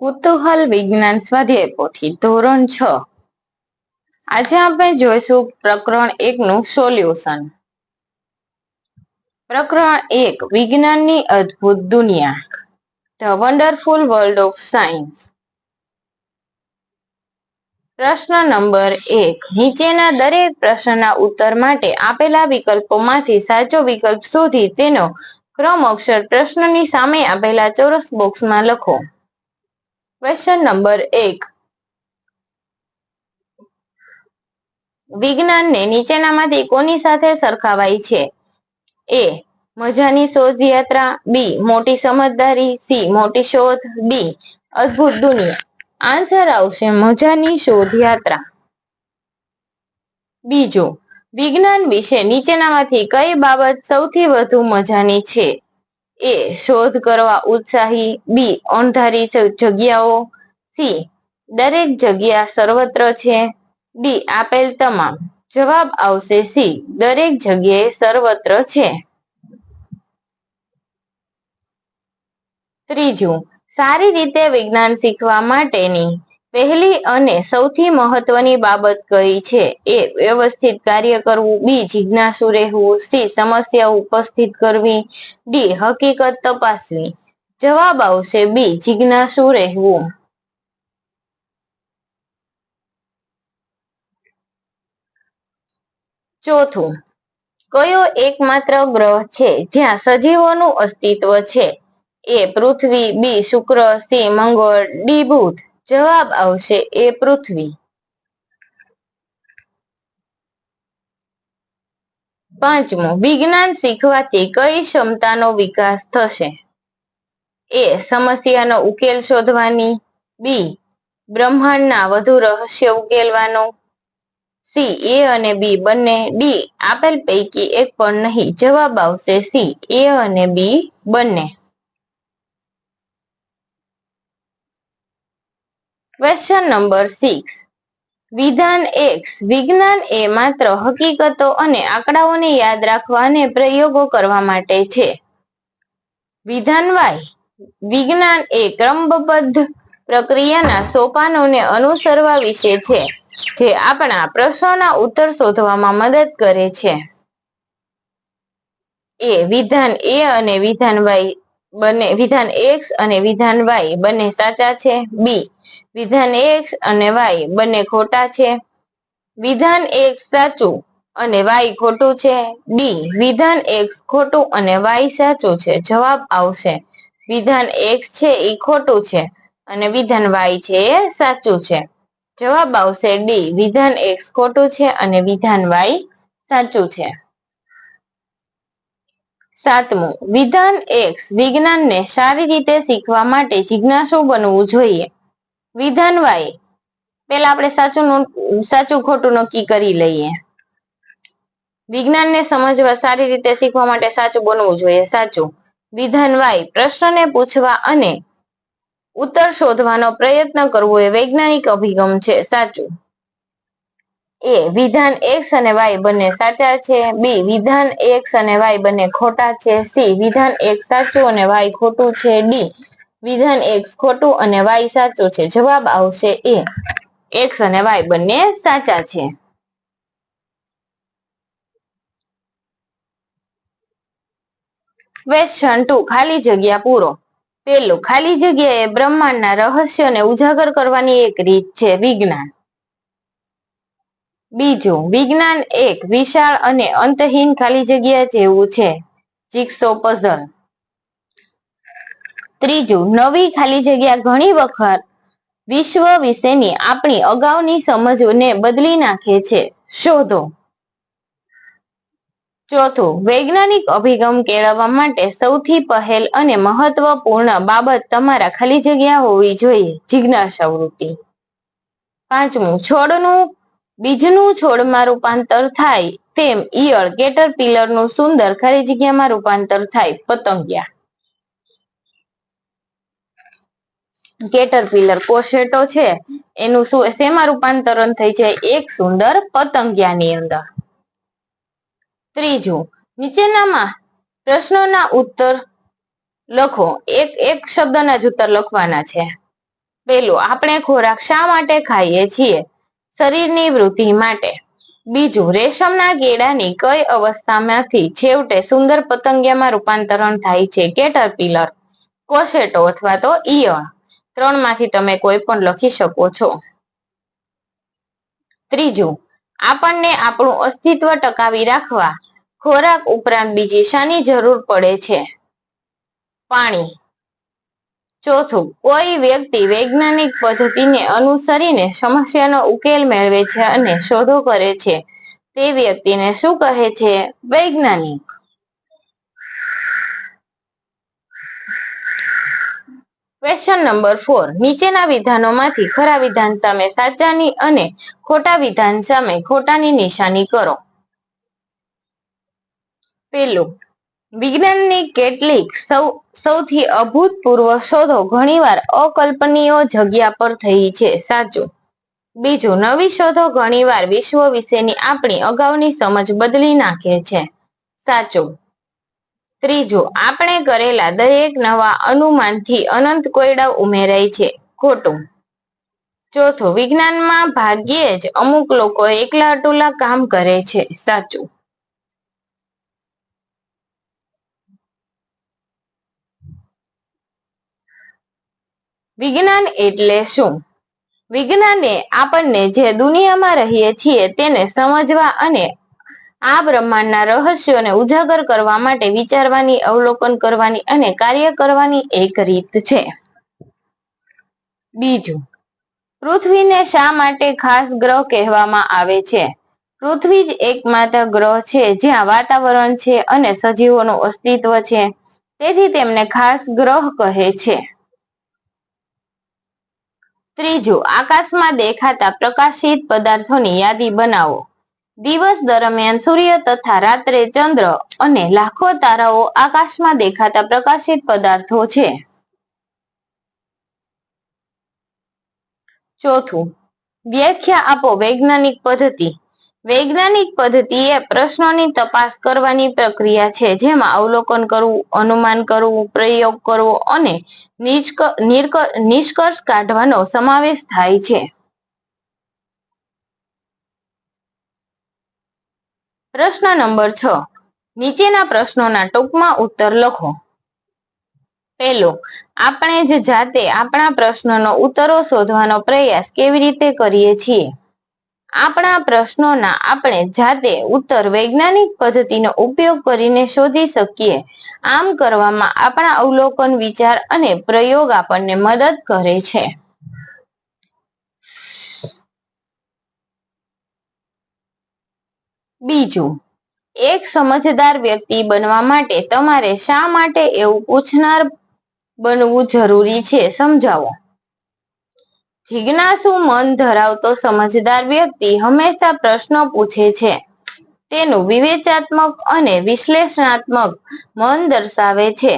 કુતૂહલ વિજ્ઞાન સ્વાધ્યાય પોથી ધોરણ 6. આજે આપણે જોઈશું પ્રકરણ 1 નું સોલ્યુશન. પ્રકરણ 1 વિજ્ઞાનની અદ્ભુત દુનિયા, the wonderful world of science. પ્રશ્ન નંબર 1. નીચેના દરેક પ્રશ્નના ઉત્તર માટે આપેલા વિકલ્પોમાંથી સાચો વિકલ્પ શોધી તેનો ક્રમ અક્ષર પ્રશ્નની સામે આપેલા ચોરસ બોક્સમાં લખો. Question number 1. વિજ્ઞાનને નીચેનામાંથી કોની સાથે સરખાવાય છે? એ. મજાની શોધ યાત્રા, બી. મોટી સમજદારી, સી. મોટી શોધ, ડી. અદ્ભુત દુનિયા. આન્સર આવશે મજાની શોધ યાત્રા. બીજું, વિજ્ઞાન વિશે નીચેનામાંથી કઈ બાબત સૌથી વધુ મજાની છે? એ. શોધ કરવા ઉત્સાહી, બી. અણધારી જગ્યાઓ, સી. દરેક જગ્યા સર્વત્ર છે, ડી. આપેલ તમામ. જવાબ આવશે સી. દરેક જગ્યાએ સર્વત્ર છે. ત્રીજું, સારી રીતે વિજ્ઞાન શીખવા માટેની પહેલી અને સૌથી મહત્વની બાબત કઈ છે? એ. વ્યવસ્થિત કાર્ય કરવું, બી. જિજ્ઞાસુ રહેવું, સી. સમસ્યા ઉપસ્થિત કરવી, ડી. હકીકત તપાસવી. જવાબ આવશે બી. જિજ્ઞાસુ રહેવું. ચોથું, કયો એકમાત્ર ગ્રહ છે જ્યાં સજીવોનું અસ્તિત્વ છે? એ. પૃથ્વી, બી. શુક્ર, સી. મંગળ, ડી. બુધ. જવાબ આવશે એ. પૃથ્વી. પાંચમું, વિજ્ઞાન શીખવાથી કઈ ક્ષમતાનો વિકાસ થશે? એ. સમસ્યાનો ઉકેલ શોધવાની, બી. બ્રહ્માંડના વધુ રહસ્ય ઉકેલવાનો, સી. એ અને બી બંને, ડી. આપેલ પૈકી એક પણ નહીં. જવાબ આવશે સી. એ અને બી બંને. Question number 6. વિધાન X. વિજ્ઞાન એ માત્ર હકીકતો અને આંકડાઓને યાદ રાખવા અને પ્રયોગો કરવા માટે છે. વિધાન Y. વિજ્ઞાન એ ક્રમબદ્ધ પ્રક્રિયાના સોપાનોને અનુસરવા વિશે છે જે આપણા પ્રશ્નોના ઉત્તર શોધવામાં મદદ કરે છે. એ. વિધાન A અને વિધાન Y બંને, વિધાન X અને વિધાન Y બંને સાચા છે. બી. વિધાન X અને Y બંને ખોટા છે. વિધાન X સાચું અને Y ખોટું છે. ડી. વિધાન X ખોટું અને Y સાચું છે. જવાબ આવશે વિધાન X છે એ ખોટું છે અને વિધાન Y છે એ સાચું છે. જવાબ આવશે ડી. વિધાન X ખોટું છે અને વિધાન Y સાચું છે. સાતમું, વિધાન X. વિજ્ઞાનને સારી રીતે શીખવા માટે જિજ્ઞાસુ બનવું જોઈએ. વિધાન Y. પેલા આપણે સાચું ખોટું નક્કી કરી લઈએ. વિજ્ઞાનને સમજવા સારી રીતે શીખવા માટે સાચું બનવું જોઈએ. સાચું. વિધાન Y. પ્રશ્નને પૂછવા અને ઉત્તર શોધવાનો પ્રયત્ન કરવો એ વૈજ્ઞાનિક અભિગમ છે. સાચું. એ. વિધાન X અને Y બંને સાચા છે. બી. વિધાન X અને Y બંને ખોટા છે. સી. વિધાન X સાચું અને Y ખોટું છે. ડી. વિધાન X ખોટું અને Y સાચું છે. જવાબ આવશે એ. X અને Y બંને સાચા છે. ક્વેશ્ચન 2. ખાલી જગ્યા પૂરો. પેલું, ખાલી જગ્યા એ બ્રહ્માંડના રહસ્યોને ઉજાગર કરવાની એક રીત છે. વિજ્ઞાન. બીજું, વિજ્ઞાન એક વિશાળ અને અંતહીન ખાલી જગ્યા જેવું છે. જિગસો પઝલ. ત્રીજું, નવી ખાલી જગ્યા ઘણી વખત વિશ્વ વિશેની આપણી અગાઉની સમજને બદલી નાખે છે. શોધો. ચોથું, વૈજ્ઞાનિક અભિગમ કેળવવા માટે સૌથી પહેલ અને મહત્વપૂર્ણ બાબત તમારા ખાલી જગ્યા હોવી જોઈએ. જિજ્ઞાસા વૃત્તિ. પાંચમું, બીજનું છોડમાં રૂપાંતર થાય તેમ ઈયળ કેટરપિલરનું સુંદર ખાલી જગ્યામાં રૂપાંતર થાય. પતંગિયા. કેટરપિલર કોશેટો છે એનું શેમાં રૂપાંતરણ થઈ જાય? એક સુંદર પતંગિયાની અંદર. ત્રીજું, નીચેનામાં પ્રશ્નોના ઉત્તર લખો. એક શબ્દના જ ઉત્તર લખવાના છે. પેલું, આપણે ખોરાક શા માટે ખાઈએ છીએ? શરીરની વૃદ્ધિ માટે. બીજું, રેશમના કીડાની કઈ અવસ્થામાંથી છેવટે સુંદર પતંગિયામાં રૂપાંતરણ થાય છે? કેટરપિલર, કોશેટો અથવા તો ઈયળ. ત્રણમાંથી તમે કોઈ પણ લખી શકો છો. ત્રીજું, આપણને આપણું અસ્તિત્વ ટકાવી રાખવા ખોરાક ઉપરાંત બીજી શાની જરૂર પડે છે? પાણી. ચોથું, કોઈ વ્યક્તિ વૈજ્ઞાનિક પદ્ધતિને અનુસરીને સમસ્યાનો ઉકેલ મેળવે છે અને શોધો કરે છે, તે વ્યક્તિને શું કહે છે? વૈજ્ઞાનિક. Question number 4. નીચેના વિધાનોમાંથી ખરા વિધાન સામે સાચાની અને ખોટા વિધાન સામે ખોટાની નિશાની કરો. પેલું, વિજ્ઞાનની કેટલીક સૌથી અભૂતપૂર્વ શોધો ઘણીવાર અકલ્પનીય જગ્યા પર થઈ છે. સાચું. બીજું, નવી શોધો ઘણીવાર વિશ્વ વિશેની આપણી અગાઉની સમજ બદલી નાખે છે. સાચું. ત્રીજું, આપણે કરેલા દરેક નવા અનુમાનથી અનંત કોયડાઓ ઉમેરાય છે. ખોટું. ચોથું, વિજ્ઞાનમાં ભાગ્યે જ અમુક લોકો એકલા અટુલા કામ કરે છે. સાચું. વિજ્ઞાન એટલે શું? વિજ્ઞાન એ આપણને જે દુનિયામાં રહીએ છીએ તેને સમજવા અને આ બ્રહ્માંડના રહસ્યોને ઉજાગર કરવા માટે વિચારવાની, અવલોકન કરવાની અને કાર્ય કરવાની એક રીત છે. બીજું, પૃથ્વીને શા માટે ખાસ ગ્રહ કહેવામાં આવે છે? પૃથ્વી જ એકમાત્ર ગ્રહ છે જ્યાં વાતાવરણ છે અને સજીવોનું અસ્તિત્વ છે, તેથી તેમને ખાસ ગ્રહ કહે છે. ત્રીજું, આકાશમાં દેખાતા પ્રકાશિત પદાર્થોની યાદી બનાવો. દિવસ દરમિયાન સૂર્ય તથા રાત્રે ચંદ્ર અને લાખો તારાઓ આકાશમાં દેખાતા પ્રકાશિત પદાર્થો છે. ચોથું, વ્યાખ્યા આપો વૈજ્ઞાનિક પદ્ધતિ. વૈજ્ઞાનિક પદ્ધતિ એ પ્રશ્નોની તપાસ કરવાની પ્રક્રિયા છે જેમાં અવલોકન કરવું, અનુમાન કરવું, પ્રયોગ કરવો અને નિષ્કર્ષ કાઢવાનો સમાવેશ થાય છે. પ્રશ્ન નંબર 6. નીચેના પ્રશ્નોના ટૂંકમાં ઉત્તર લખો. પહેલો, આપણે જ જાતે આપણા પ્રશ્નનો ઉત્તરો શોધવાનો પ્રયાસ કેવી રીતે કરીએ છીએ? આપણા પ્રશ્નોના આપણે જાતે ઉત્તર વૈજ્ઞાનિક પદ્ધતિનો ઉપયોગ કરીને શોધી શકીએ. આમ કરવામાં આપણા અવલોકન, વિચાર અને પ્રયોગ આપણને મદદ કરે છે. બીજું, એક સમજદાર વ્યક્તિ બનવા માટે તમારે શા માટે એવું પૂછનાર બનવું જરૂરી છે? સમજાવો. જિજ્ઞાસુ મન ધરાવતો સમજદાર વ્યક્તિ હંમેશા પ્રશ્નો પૂછે છે. તેનું વિવેચનાત્મક અને વિશ્લેષણાત્મક મન દર્શાવે છે.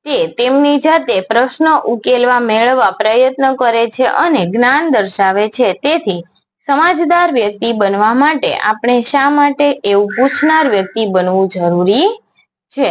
તે તેમની જાતે પ્રશ્નો ઉકેલવા મેળવવા પ્રયત્ન કરે છે અને જ્ઞાન દર્શાવે છે. તેથી સમજદાર વ્યક્તિ બનવા માટે આપણે શા માટે એવું પૂછનાર વ્યક્તિ બનવું જરૂરી છે?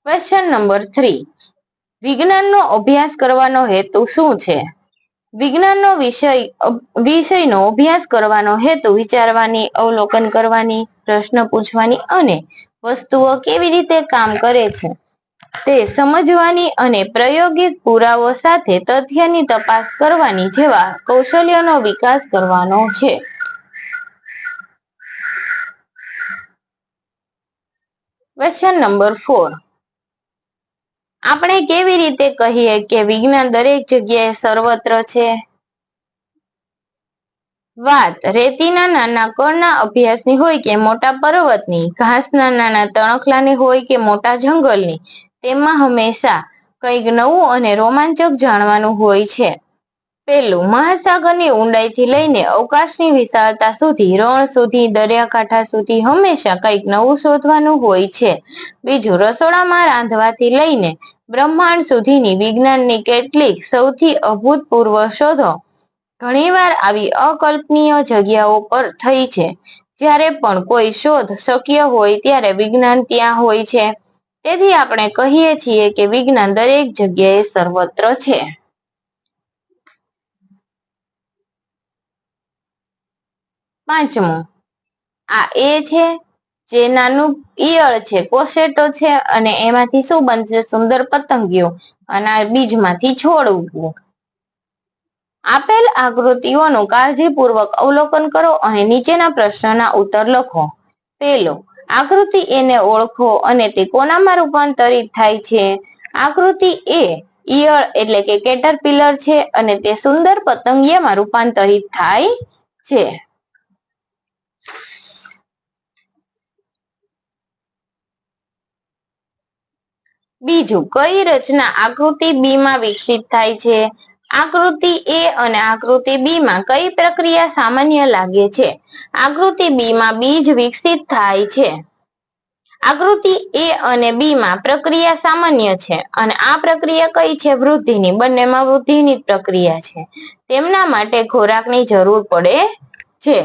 Question number 3. વિજ્ઞાનનો અભ્યાસ કરવાનો હેતુ શું છે? વિજ્ઞાનનો વિષયનો અભ્યાસ કરવાનો હેતુ વિચારવાની, અવલોકન કરવાની, પ્રશ્ન પૂછવાની અને વસ્તુઓ કેવી રીતે કામ કરે છે તે સમજવાની અને પ્રાયોગિક પુરાવો સાથે તથ્યની તપાસ કરવાની જેવા કૌશલ્યોનો વિકાસ કરવાનો છે. Question number 4. આપણે કેવી રીતે કહીએ કે વિજ્ઞાન દરેક જગ્યાએ સર્વત્ર છે? વાત રેતીના નાના કણના અભ્યાસની હોય કે મોટા પર્વતની, ઘાસના નાના તણખલાની હોય કે મોટા જંગલની, તેમાં હંમેશા કંઈક નવું અને રોમાંચક જાણવાનું હોય છે. પહેલું, મહાસાગરની ઊંડાઈથી લઈને અવકાશની વિશાળતા સુધી, રણ સુધી, દરિયાકાંઠા સુધી હંમેશા કંઈક નવું શોધવાનું હોય છે. બીજું, રસોડામાં રાંધવાથી લઈને બ્રહ્માંડ સુધીની વિજ્ઞાનની કેટલીક સૌથી અભૂતપૂર્વ શોધો ઘણીવાર આવી અકલ્પનીય જગ્યાઓ પર થઈ છે. જ્યારે પણ કોઈ શોધ શક્ય હોય ત્યારે વિજ્ઞાન ત્યાં હોય છે. તેથી આપણે કહીએ છીએ કે વિજ્ઞાન દરેક જગ્યાએ સર્વત્ર છે. પાંચમું, આ એ છે જે નાનું ઈયળ છે, કોશેટો છે, અને એમાંથી શું બનશે? સુંદર પતંગિયો. અને આ બીજમાંથી છોડ ઉગવું. આપેલ આકૃતિઓનું કાળજીપૂર્વક અવલોકન કરો અને નીચેના પ્રશ્નના ઉત્તર લખો. પહેલો, આકૃતિ એને ઓળખો અને તે કોનામાં રૂપાંતરિત થાય છે? આકૃતિ એ ઈયળ એટલે કે કેટરપિલર છે અને તે સુંદર પતંગિયામાં રૂપાંતરિત થાય છે. બીજું, કઈ રચના આકૃતિ બી માં વિકસિત થાય છે? આકૃતિ એ અને આકૃતિ બી માં કઈ પ્રક્રિયા સામાન્ય લાગે છે? આકૃતિ બી માં બીજ વિકસિત થાય છે. આકૃતિ એ અને બી માં પ્રક્રિયા સામાન્ય છે અને આ પ્રક્રિયા કઈ છે? વૃદ્ધિની. બંનેમાં વૃદ્ધિની પ્રક્રિયા છે. તેમના માટે ખોરાકની જરૂર પડે છે.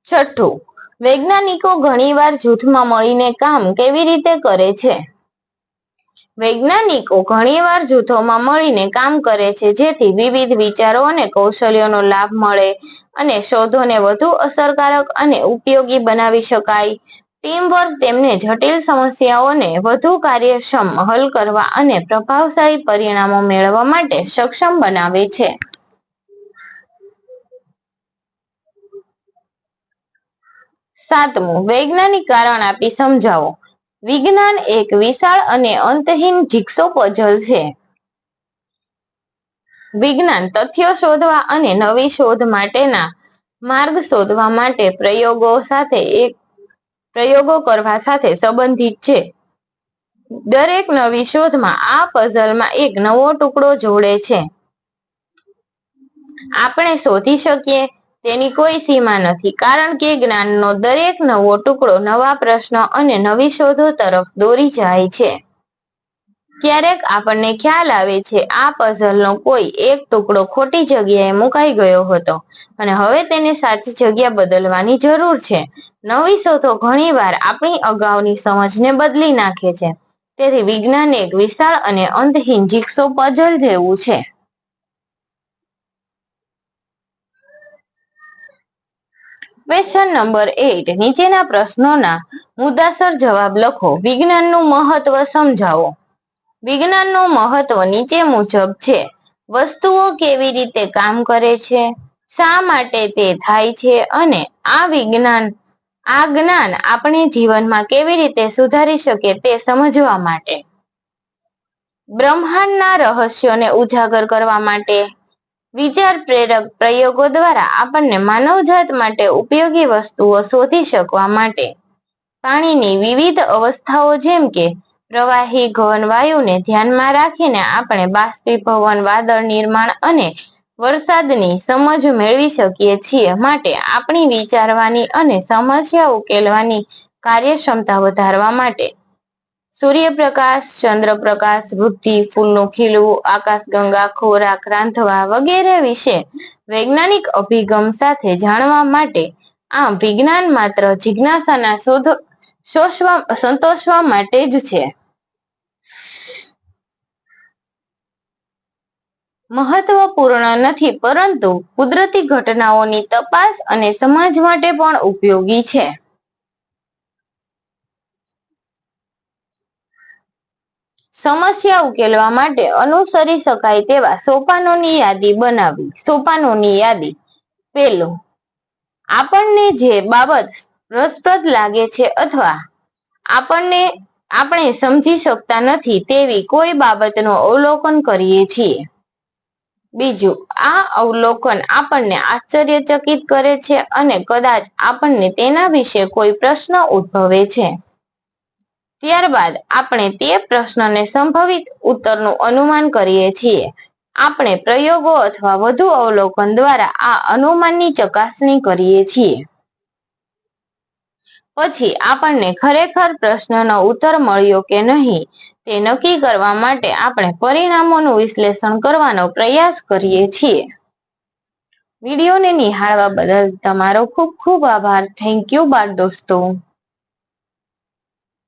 છઠ્ઠું, વૈજ્ઞાનિકો ઘણીવાર જૂથમાં મળીને કામ કેવી રીતે કરે છે? વૈજ્ઞાનિકો ઘણીવાર જૂથોમાં મળીને કામ કરે છે જેથી વિવિધ વિચારો અને કૌશલ્યોનો લાભ મળે અને શોધોને વધુ અસરકારક અને ઉપયોગી બનાવી શકાય. ટીમવર્ક તેમને જટિલ સમસ્યાઓને વધુ કાર્યક્ષમ હલ કરવા અને પ્રભાવશાળી પરિણામો મેળવવા માટે સક્ષમ બનાવે છે. સાતમું, વૈજ્ઞાનિક કારણ આપી સમજાવો. વિજ્ઞાન એક વિશાળ અને અંતહીન જિગ્સો પઝલ છે. વિજ્ઞાન તથ્યો શોધવા અને નવી શોધ માટેના માર્ગ શોધવા માટે પ્રયોગો કરવા સાથે સંબંધિત છે. દરેક નવી શોધમાં આ પઝલમાં એક નવો ટુકડો જોડે છે. આપણે શોધી શકીએ તેની કોઈ સીમા નથી કારણ કે જ્ઞાનનો દરેક નવો ટુકડો નવા પ્રશ્નો અને નવી શોધો તરફ દોરી જાય છે. ક્યારેક આપણને ખ્યાલ આવે છે આ પઝલનો કોઈ એક ટુકડો ખોટી જગ્યાએ મુકાઈ ગયો હતો અને હવે તેને સાચી જગ્યા બદલવાની જરૂર છે. નવી શોધો ઘણીવાર આપણી અગાઉની સમજને બદલી નાખે છે. તેથી વિજ્ઞાન એક વિશાળ અને અંતહીન જિગ્સો પઝલ જેવું છે. ક્વેશ્ચન નંબર 8, નીચેના પ્રશ્નોના મુદ્દાસર જવાબ લખો. વિજ્ઞાનનું મહત્વ સમજાવો. વિજ્ઞાનનું મહત્વ નીચે મુજબ છે. વસ્તુઓ કેવી રીતે કામ કરે છે, શા માટે તે થાય છે અને આ જ્ઞાન આપણે જીવનમાં કેવી રીતે સુધારી શકે તે સમજવા માટે. બ્રહ્માંડના રહસ્યોને ઉજાગર કરવા માટે. વિચાર પ્રેરક પ્રયોગો દ્વારા આપણને માનવજાત માટે ઉપયોગી વસ્તુઓ શોધી શકવા માટે. પાણીની વિવિધ અવસ્થાઓ જેમ કે પ્રવાહી, ઘન, વાયુને ધ્યાનમાં રાખીને આપણે બાષ્પીભવન, વાદળ નિર્માણ અને વરસાદની સમજ મેળવી શકીએ છીએ. માટે આપણી વિચારવાની અને સમસ્યા ઉકેલવાની કાર્યક્ષમતા વધારવા માટે. સૂર્યપ્રકાશ, ચંદ્રપ્રકાશ, વૃદ્ધિ, ફૂલનું ખીલવું, આકાશગંગા, ખોરાક, રાંધવા વગેરે વિશે વૈજ્ઞાનિક અભિગમ સાથે જાણવા માટે. આમ વિજ્ઞાન માત્ર જિજ્ઞાસાના સંતોષવા માટે જ છે. મહત્વપૂર્ણ નથી પરંતુ કુદરતી ઘટનાઓની તપાસ અને સમાજ માટે પણ ઉપયોગી છે. સમસ્યા ઉકેલવા માટે અનુસરી શકાય તેવા સોપાનોની યાદી બનાવવી. સોપાનોની યાદી. પહેલું, આપણને જે બાબત રસપ્રદ લાગે છે અથવા આપણે સમજી શકતા નથી તેવી કોઈ બાબતનું અવલોકન કરીએ છીએ. બીજું, આ અવલોકન આપણને આશ્ચર્યચકિત કરે છે અને કદાચ આપણને તેના વિશે કોઈ પ્રશ્ન ઉદ્ભવે છે. ત્યારબાદ આપણે તે પ્રશ્નને સંભવિત ઉત્તરનું અનુમાન કરીએ છીએ. આપણે પ્રયોગો અથવા વધુ અવલોકન દ્વારા આ અનુમાનની ચકાસણી કરીએ છીએ. પછી આપણને ખરેખર પ્રશ્નનો ઉત્તર મળ્યો કે નહીં તે નક્કી કરવા માટે આપણે પરિણામોનું વિશ્લેષણ કરવાનો પ્રયાસ કરીએ છીએ. વિડીયોને નિહાળવા બદલ તમારો ખૂબ ખૂબ આભાર. થેન્ક યુ બાળ દોસ્તો.